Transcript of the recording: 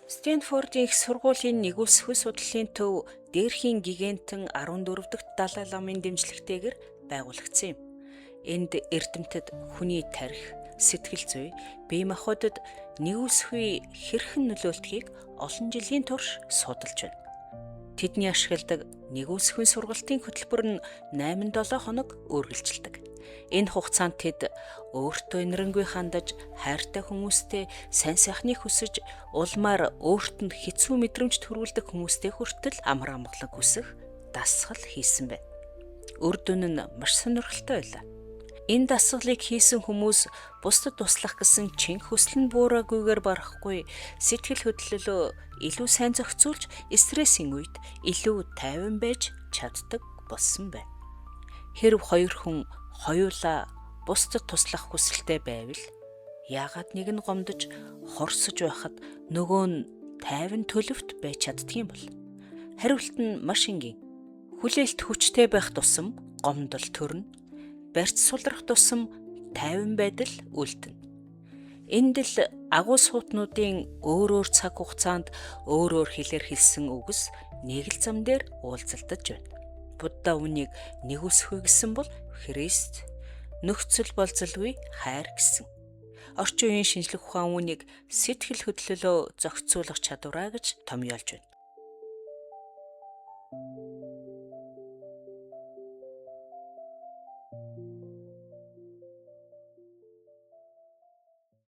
Стэнфордын их сургуулийн нэгүсвэн судлалын төв дээрхийн гигантын 14 дахь Далай ламын дэмжлэгтэйгээр байгуулагдсан юм. Энд эрдэмтэд хүний тархи, сэтгэл зүй, бие махбодод нэгүсвийн хэрхэн нөлөөлтгийг олон жилийн турш судалж байна. Тэдний ашигладаг нэгүсвэн сургалтын хөтөлбөр нь 8-7 хоног үргэлжилдэг. Энэ хугацаанд тэд өөртөө инрэнгүй хандаж, хайртай хүмүүстэй сайн сайхныг хүсэж, улмаар өөрт нь хэцүү мэдрэмж төрүүлдэг хүмүүстэй хүртэл амар амгалан хүсэх дасгал хийсэн байна. Үр дүн нь маш сонирхолтой байлаа. Энэ дасгалыг хийсэн хүмүүс бусдад туслах гэсэн чин хүсэл нь буураагүйгээр барахгүй сэтгэл хөдлөлөө илүү сайн зохицуулж, стрессийн үед илүү тайван байж чаддаг болсон байна. Хэрв хоёр хүн хоёулаа бусдад туслах хүсэлтэй байвал яагаад нэг нь гомдож хорсож байхад нөгөө нь тайван төлөвт байж чаддгийм бол? Хариулт нь маш энгийн. Хүлээлт хүчтэй байх тусам гомдол төрнө. Барьц сулрах тусам тайван байдал үлдэнэ. Энд л агуу суутнуудын өөр цаг хугацаанд өөр хэлээр хэлсэн үгс нэг л зам дээр уулзалдаж байна. Будда үүнийг нэгүсвэ гэсэн бол Христ, нөхцөл болзолгүй хайр гэсэн. Орчин үеийн шинжлэх ухаан үүнийг сэтгэл хөдлөлөө зохицуулах чадвараа гэж томьёолж байна.